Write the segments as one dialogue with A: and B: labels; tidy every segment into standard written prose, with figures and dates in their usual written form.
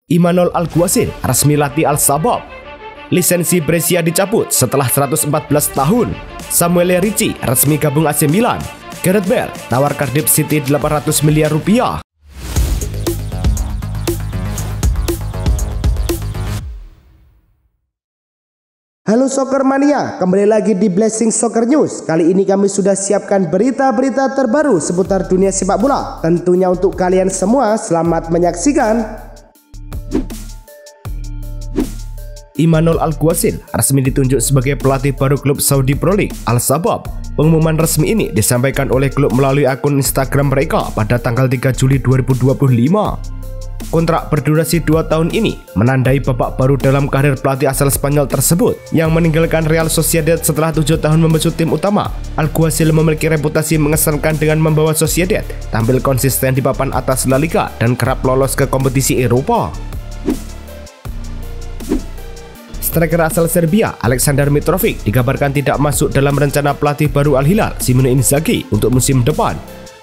A: Imanol Alguacil resmi latih Al-Shabab. Lisensi Brescia dicabut setelah 114 tahun. Samuel Ricci resmi gabung AC Milan. Gareth Bale tawar Cardiff City 800 miliar rupiah.
B: Halo Soccer Mania, kembali lagi di Blessing Soccer News. Kali ini kami sudah siapkan berita-berita terbaru seputar dunia sepak bola. Tentunya untuk kalian semua, selamat menyaksikan.
A: Imanol Alguacil resmi ditunjuk sebagai pelatih baru klub Saudi Pro League Al-Shabab. Pengumuman resmi ini disampaikan oleh klub melalui akun Instagram mereka pada tanggal 3 Juli 2025. Kontrak berdurasi 2 tahun ini menandai babak baru dalam karir pelatih asal Spanyol tersebut yang meninggalkan Real Sociedad setelah 7 tahun membesut tim utama. Alguacil memiliki reputasi mengesankan dengan membawa Sociedad tampil konsisten di papan atas La Liga dan kerap lolos ke kompetisi Eropa. Striker asal Serbia Aleksandar Mitrovic dikabarkan tidak masuk dalam rencana pelatih baru Al Hilal Simone Inzaghi untuk musim depan.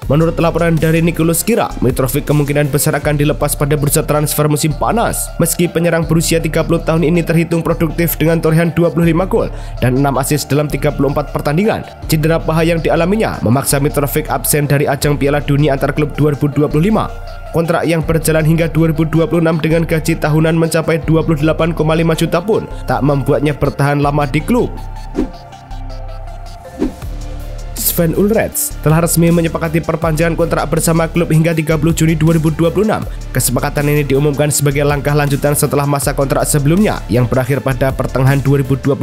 A: Menurut laporan dari Nicolas Kira, Mitrovic kemungkinan besar akan dilepas pada bursa transfer musim panas. Meski penyerang berusia 30 tahun ini terhitung produktif dengan torehan 25 gol dan 6 assist dalam 34 pertandingan, cedera paha yang dialaminya memaksa Mitrovic absen dari ajang Piala Dunia antar klub 2025. Kontrak yang berjalan hingga 2026 dengan gaji tahunan mencapai 28,5 juta pun tak membuatnya bertahan lama di klub. Sven Ulreich telah resmi menyepakati perpanjangan kontrak bersama klub hingga 30 Juni 2026. Kesepakatan ini diumumkan sebagai langkah lanjutan setelah masa kontrak sebelumnya yang berakhir pada pertengahan 2025.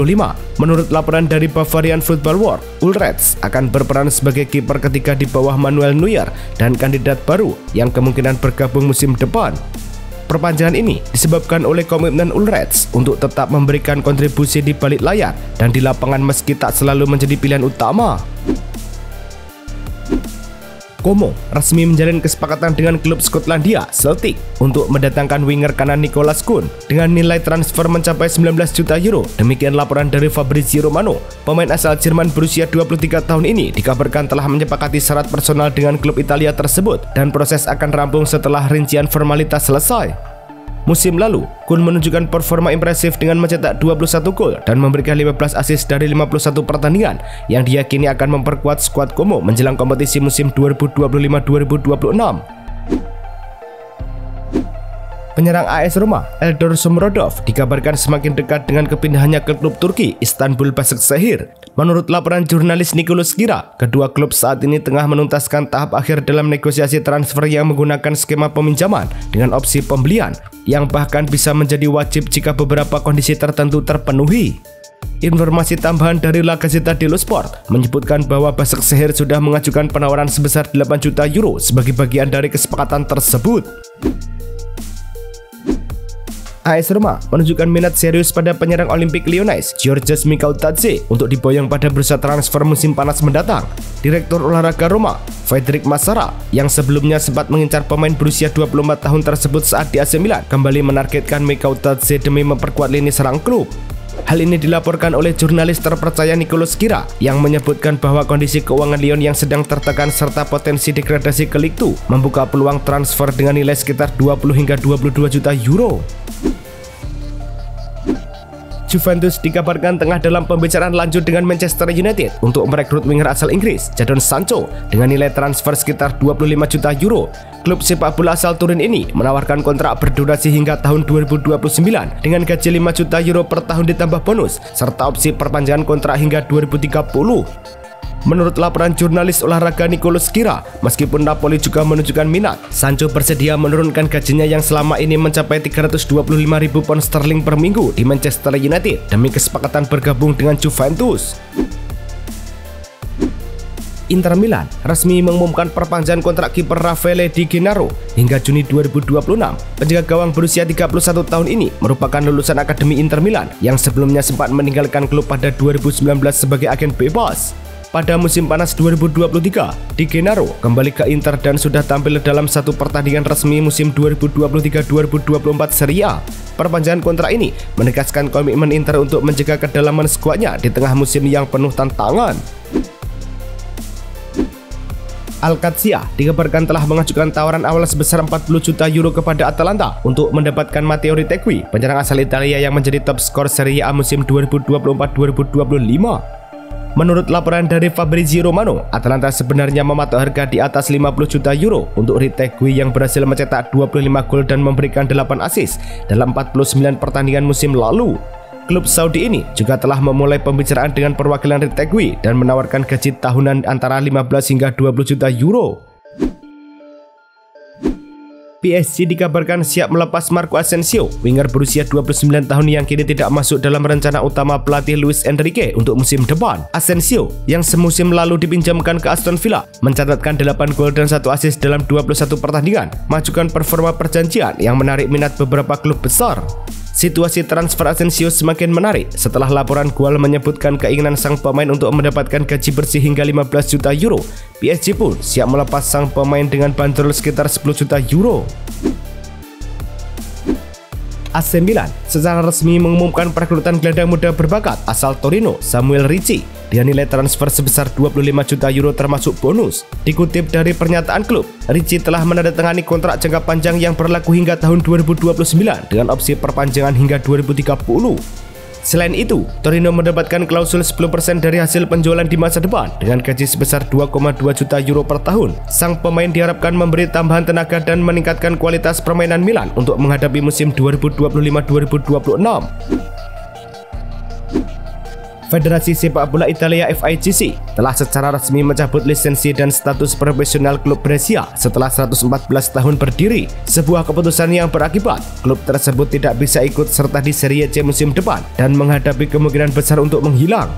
A: Menurut laporan dari Bavarian Football World, Ulreich akan berperan sebagai kiper ketika di bawah Manuel Neuer dan kandidat baru yang kemungkinan bergabung musim depan. Perpanjangan ini disebabkan oleh komitmen Ulreich untuk tetap memberikan kontribusi di balik layar dan di lapangan meski tak selalu menjadi pilihan utama. Como resmi menjalin kesepakatan dengan klub Skotlandia Celtic untuk mendatangkan winger kanan Nicolas Kuhn dengan nilai transfer mencapai 19 juta euro. Demikian laporan dari Fabrizio Romano. Pemain asal Jerman berusia 23 tahun ini dikabarkan telah menyepakati syarat personal dengan klub Italia tersebut dan proses akan rampung setelah rincian formalitas selesai. Musim lalu, Kuhn menunjukkan performa impresif dengan mencetak 21 gol dan memberikan 15 assist dari 51 pertandingan yang diyakini akan memperkuat skuad Como menjelang kompetisi musim 2025-2026. Penyerang AS Roma, Eldor Shomurodov, dikabarkan semakin dekat dengan kepindahannya ke klub Turki, Istanbul Başakşehir. Menurut laporan jurnalis Nicolas Kira, kedua klub saat ini tengah menuntaskan tahap akhir dalam negosiasi transfer yang menggunakan skema peminjaman dengan opsi pembelian, yang bahkan bisa menjadi wajib jika beberapa kondisi tertentu terpenuhi. Informasi tambahan dari La Gazzetta dello Sport menyebutkan bahwa Başakşehir sudah mengajukan penawaran sebesar 8 juta euro sebagai bagian dari kesepakatan tersebut. AS Roma menunjukkan minat serius pada penyerang Olimpik Lyonnais Georgios Mikautadze untuk diboyong pada bursa transfer musim panas mendatang. Direktur olahraga Roma, Frederick Massara, yang sebelumnya sempat mengincar pemain berusia 24 tahun tersebut saat di AC Milan, kembali menargetkan Mikautadze demi memperkuat lini serang klub. Hal ini dilaporkan oleh jurnalis terpercaya Nicolas Kira yang menyebutkan bahwa kondisi keuangan Lyon yang sedang tertekan serta potensi degradasi ke Ligue 2 membuka peluang transfer dengan nilai sekitar 20 hingga 22 juta euro. Juventus dikabarkan tengah dalam pembicaraan lanjut dengan Manchester United untuk merekrut winger asal Inggris Jadon Sancho dengan nilai transfer sekitar 25 juta euro. Klub sepak bola asal Turin ini menawarkan kontrak berdurasi hingga tahun 2029 dengan gaji 5 juta euro per tahun ditambah bonus serta opsi perpanjangan kontrak hingga 2030. Menurut laporan jurnalis olahraga Nicolas Kira, meskipun Napoli juga menunjukkan minat, Sancho bersedia menurunkan gajinya yang selama ini mencapai 325.000 pound sterling per minggu di Manchester United demi kesepakatan bergabung dengan Juventus. Inter Milan resmi mengumumkan perpanjangan kontrak kiper Raffaele Di Gennaro hingga Juni 2026. Penjaga gawang berusia 31 tahun ini merupakan lulusan Akademi Inter Milan yang sebelumnya sempat meninggalkan klub pada 2019 sebagai agen bebas. Pada musim panas 2023, Di Gennaro kembali ke Inter dan sudah tampil dalam satu pertandingan resmi musim 2023-2024 Serie A. Perpanjangan kontrak ini menegaskan komitmen Inter untuk menjaga kedalaman skuadnya di tengah musim yang penuh tantangan. Alcatia dikabarkan telah mengajukan tawaran awal sebesar 40 juta euro kepada Atalanta untuk mendapatkan Matteo Retegui, penyerang asal Italia yang menjadi top skor Serie A musim 2024-2025. Menurut laporan dari Fabrizio Romano, Atalanta sebenarnya mematok harga di atas 50 juta euro untuk Retegui yang berhasil mencetak 25 gol dan memberikan 8 assist dalam 49 pertandingan musim lalu. Klub Saudi ini juga telah memulai pembicaraan dengan perwakilan Retegui dan menawarkan gaji tahunan antara 15 hingga 20 juta euro. PSG dikabarkan siap melepas Marco Asensio, winger berusia 29 tahun yang kini tidak masuk dalam rencana utama pelatih Luis Enrique untuk musim depan. Asensio, yang semusim lalu dipinjamkan ke Aston Villa, mencatatkan 8 gol dan 1 assist dalam 21 pertandingan, mengajukan performa perjanjian yang menarik minat beberapa klub besar. Situasi transfer Asensio semakin menarik setelah laporan Goal menyebutkan keinginan sang pemain untuk mendapatkan gaji bersih hingga 15 juta euro. PSG pun siap melepas sang pemain dengan bandrol sekitar 10 juta euro. AC Milan secara resmi mengumumkan perekrutan gelandang muda berbakat asal Torino, Samuel Ricci, dengan nilai transfer sebesar 25 juta euro termasuk bonus. Dikutip dari pernyataan klub, Ricci telah menandatangani kontrak jangka panjang yang berlaku hingga tahun 2029 dengan opsi perpanjangan hingga 2030. Selain itu, Torino mendapatkan klausul 10% dari hasil penjualan di masa depan dengan gaji sebesar 2,2 juta euro per tahun. Sang pemain diharapkan memberi tambahan tenaga dan meningkatkan kualitas permainan Milan untuk menghadapi musim 2025-2026. Federasi Sepak Bola Italia FIGC telah secara resmi mencabut lisensi dan status profesional klub Brescia setelah 114 tahun berdiri. Sebuah keputusan yang berakibat klub tersebut tidak bisa ikut serta di Serie C musim depan dan menghadapi kemungkinan besar untuk menghilang.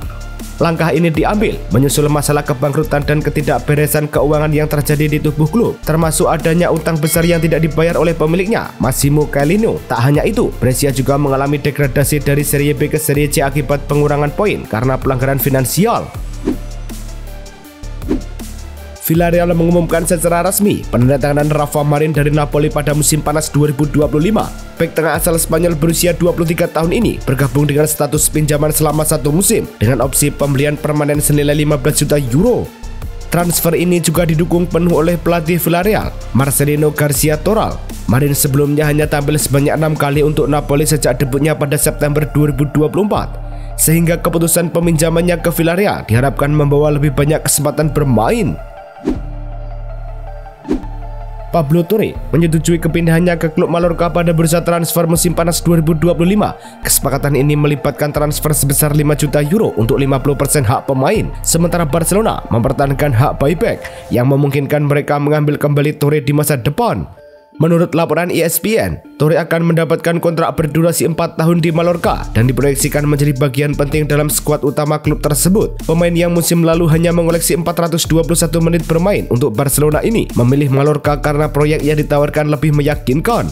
A: Langkah ini diambil menyusul masalah kebangkrutan dan ketidakberesan keuangan yang terjadi di tubuh klub, termasuk adanya utang besar yang tidak dibayar oleh pemiliknya, Massimo Cellino. Tak hanya itu, Brescia juga mengalami degradasi dari Serie B ke Serie C akibat pengurangan poin karena pelanggaran finansial. Villarreal mengumumkan secara resmi penandatanganan Rafa Marin dari Napoli pada musim panas 2025. Bek tengah asal Spanyol berusia 23 tahun ini bergabung dengan status pinjaman selama 1 musim dengan opsi pembelian permanen senilai 15 juta euro. Transfer ini juga didukung penuh oleh pelatih Villarreal, Marcelino Garcia Toral. Marin sebelumnya hanya tampil sebanyak 6 kali untuk Napoli sejak debutnya pada September 2024. Sehingga keputusan peminjamannya ke Villarreal diharapkan membawa lebih banyak kesempatan bermain. Pablo Torre menyetujui kepindahannya ke klub Mallorca pada bursa transfer musim panas 2025. Kesepakatan ini melibatkan transfer sebesar 5 juta euro untuk 50% hak pemain, sementara Barcelona mempertahankan hak buyback yang memungkinkan mereka mengambil kembali Torre di masa depan. Menurut laporan ESPN, Torre akan mendapatkan kontrak berdurasi 4 tahun di Mallorca dan diproyeksikan menjadi bagian penting dalam skuad utama klub tersebut. Pemain yang musim lalu hanya mengoleksi 421 menit bermain untuk Barcelona ini memilih Mallorca karena proyek yang ditawarkan lebih meyakinkan.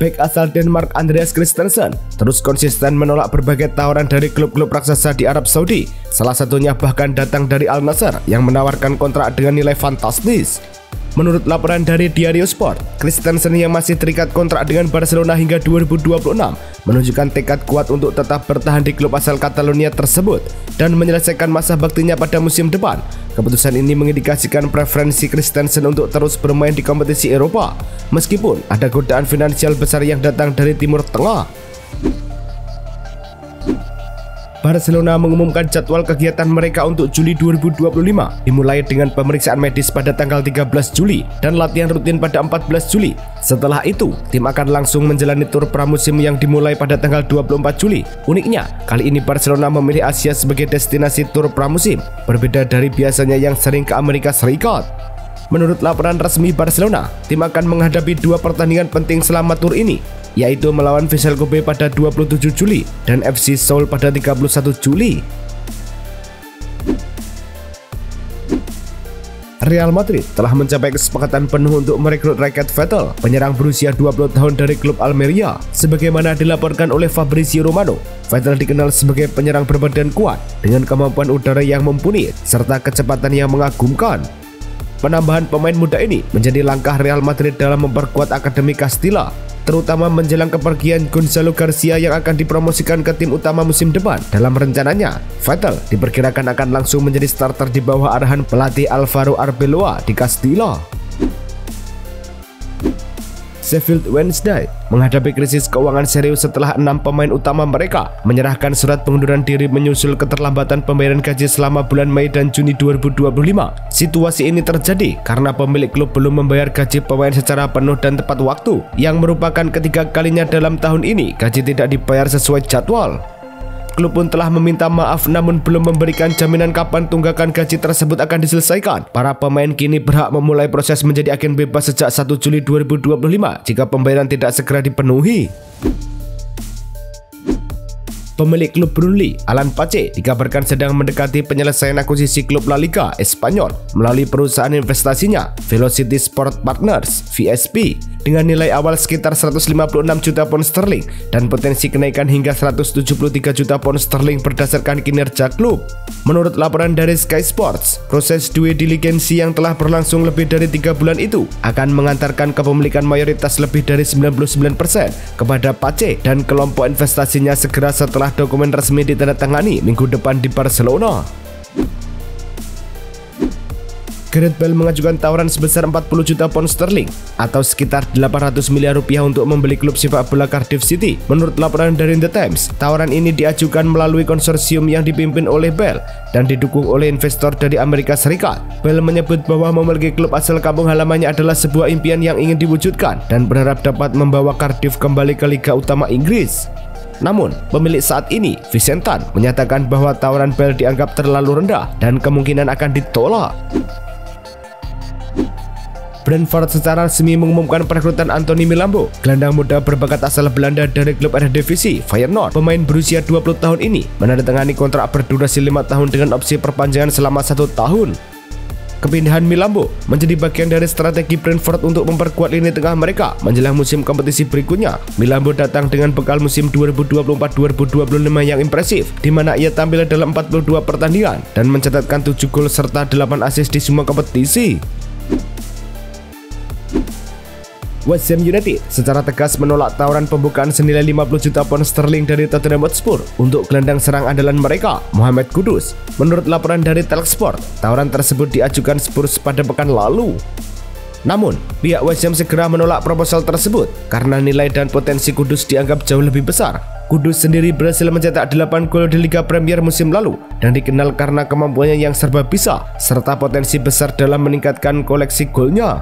A: Bek asal Denmark Andreas Christensen terus konsisten menolak berbagai tawaran dari klub-klub raksasa di Arab Saudi. Salah satunya bahkan datang dari Al Nassr yang menawarkan kontrak dengan nilai fantastis. Menurut laporan dari Diario Sport, Christensen yang masih terikat kontrak dengan Barcelona hingga 2026 menunjukkan tekad kuat untuk tetap bertahan di klub asal Catalonia tersebut dan menyelesaikan masa baktinya pada musim depan. Keputusan ini mengindikasikan preferensi Christensen untuk terus bermain di kompetisi Eropa, meskipun ada godaan finansial besar yang datang dari Timur Tengah. Barcelona mengumumkan jadwal kegiatan mereka untuk Juli 2025, dimulai dengan pemeriksaan medis pada tanggal 13 Juli dan latihan rutin pada 14 Juli. Setelah itu, tim akan langsung menjalani tur pramusim yang dimulai pada tanggal 24 Juli. Uniknya, kali ini Barcelona memilih Asia sebagai destinasi tur pramusim, berbeda dari biasanya yang sering ke Amerika Serikat. Menurut laporan resmi Barcelona, tim akan menghadapi 2 pertandingan penting selama tur ini, yaitu melawan Vissel Kobe pada 27 Juli dan FC Seoul pada 31 Juli. Real Madrid telah mencapai kesepakatan penuh untuk merekrut Rakitic Vettel, penyerang berusia 20 tahun dari klub Almeria. Sebagaimana dilaporkan oleh Fabrizio Romano, Vettel dikenal sebagai penyerang berbadan kuat dengan kemampuan udara yang mumpuni serta kecepatan yang mengagumkan. Penambahan pemain muda ini menjadi langkah Real Madrid dalam memperkuat Akademi Castilla. terutama menjelang kepergian Gonzalo Garcia yang akan dipromosikan ke tim utama musim depan. Dalam rencananya, Vettel diperkirakan akan langsung menjadi starter di bawah arahan pelatih Alvaro Arbeloa di Castilla. Sheffield Wednesday menghadapi krisis keuangan serius setelah 6 pemain utama mereka menyerahkan surat pengunduran diri menyusul keterlambatan pembayaran gaji selama bulan Mei dan Juni 2025. Situasi ini terjadi karena pemilik klub belum membayar gaji pemain secara penuh dan tepat waktu, yang merupakan ketiga kalinya dalam tahun ini gaji tidak dibayar sesuai jadwal. Klub pun telah meminta maaf namun belum memberikan jaminan kapan tunggakan gaji tersebut akan diselesaikan. Para pemain kini berhak memulai proses menjadi agen bebas sejak 1 Juli 2025 jika pembayaran tidak segera dipenuhi. Pemilik klub Burnley, Alan Pache, dikabarkan sedang mendekati penyelesaian akuisisi klub La Liga Espanyol melalui perusahaan investasinya Velocity Sport Partners (VSP) dengan nilai awal sekitar 156 juta pound sterling dan potensi kenaikan hingga 173 juta pound sterling berdasarkan kinerja klub. Menurut laporan dari Sky Sports, proses due diligence yang telah berlangsung lebih dari 3 bulan itu akan mengantarkan kepemilikan mayoritas lebih dari 99% kepada Pache dan kelompok investasinya segera setelah dokumen resmi ditandatangani minggu depan di Barcelona. Gareth Bale mengajukan tawaran sebesar 40 juta pound sterling atau sekitar 800 miliar rupiah untuk membeli klub sepak bola Cardiff City. Menurut laporan dari The Times, tawaran ini diajukan melalui konsorsium yang dipimpin oleh Bale dan didukung oleh investor dari Amerika Serikat. Bale menyebut bahwa memiliki klub asal kampung halamannya adalah sebuah impian yang ingin diwujudkan dan berharap dapat membawa Cardiff kembali ke Liga Utama Inggris. Namun, pemilik saat ini, Vicentan, menyatakan bahwa tawaran Bale dianggap terlalu rendah dan kemungkinan akan ditolak. Brentford secara resmi mengumumkan perekrutan Anthony Milambo, gelandang muda berbakat asal Belanda dari klub Eredivisie Feyenoord. Pemain berusia 20 tahun ini menandatangani kontrak berdurasi 5 tahun dengan opsi perpanjangan selama 1 tahun. Kepindahan Milambo menjadi bagian dari strategi Brentford untuk memperkuat lini tengah mereka menjelang musim kompetisi berikutnya. Milambo datang dengan bekal musim 2024-2025 yang impresif, di mana ia tampil dalam 42 pertandingan dan mencatatkan 7 gol serta 8 assist di semua kompetisi. West Ham United secara tegas menolak tawaran pembukaan senilai 50 juta pound sterling dari Tottenham Hotspur untuk gelandang serang andalan mereka, Mohamed Kudus. Menurut laporan dari Talksport, tawaran tersebut diajukan Spurs pada pekan lalu. Namun, pihak West Ham segera menolak proposal tersebut karena nilai dan potensi Kudus dianggap jauh lebih besar. Kudus sendiri berhasil mencetak 8 gol di Liga Premier musim lalu dan dikenal karena kemampuannya yang serba bisa serta potensi besar dalam meningkatkan koleksi golnya.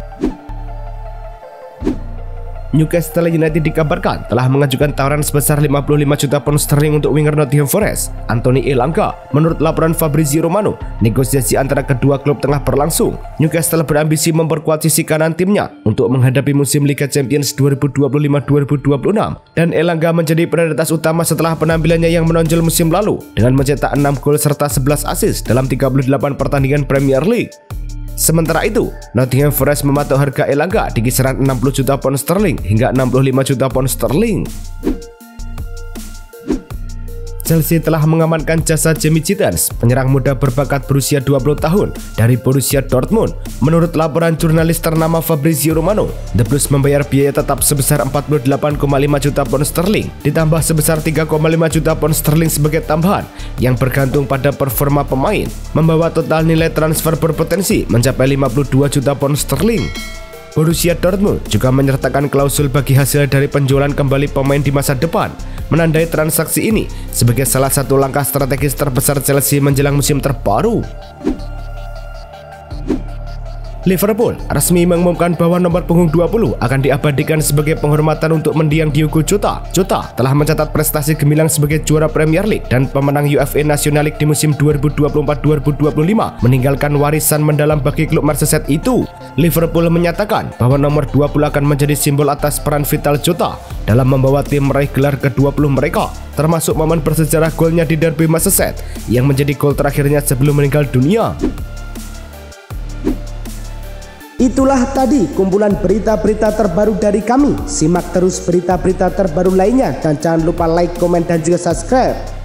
A: Newcastle United dikabarkan telah mengajukan tawaran sebesar 55 juta pound sterling untuk winger Nottingham Forest, Anthony Elanga. Menurut laporan Fabrizio Romano, negosiasi antara kedua klub tengah berlangsung. Newcastle berambisi memperkuat sisi kanan timnya untuk menghadapi musim Liga Champions 2025-2026 dan Elanga menjadi prioritas utama setelah penampilannya yang menonjol musim lalu dengan mencetak 6 gol serta 11 assist dalam 38 pertandingan Premier League. Sementara itu, Nottingham Forest mematok harga Elanga di kisaran 60 juta pound sterling hingga 65 juta pound sterling. Chelsea telah mengamankan jasa Jamie Gittens, penyerang muda berbakat berusia 20 tahun dari Borussia Dortmund. Menurut laporan jurnalis ternama Fabrizio Romano, The Blues membayar biaya tetap sebesar 48,5 juta pound sterling, ditambah sebesar 3,5 juta pound sterling sebagai tambahan yang bergantung pada performa pemain, membawa total nilai transfer berpotensi mencapai 52 juta pound sterling. Borussia Dortmund juga menyertakan klausul bagi hasil dari penjualan kembali pemain di masa depan, menandai transaksi ini sebagai salah satu langkah strategis terbesar Chelsea menjelang musim terbaru. Liverpool resmi mengumumkan bahwa nomor punggung 20 akan diabadikan sebagai penghormatan untuk mendiang Diogo Jota. Jota telah mencatat prestasi gemilang sebagai juara Premier League dan pemenang UEFA National League di musim 2024-2025, meninggalkan warisan mendalam bagi klub Merseyside itu. Liverpool menyatakan bahwa nomor 20 akan menjadi simbol atas peran vital Jota dalam membawa tim meraih gelar ke-20 mereka, termasuk momen bersejarah golnya di derby Merseyside yang menjadi gol terakhirnya sebelum meninggal dunia.
B: Itulah tadi kumpulan berita-berita terbaru dari kami. Simak terus berita-berita terbaru lainnya dan jangan lupa like, komen, dan juga subscribe.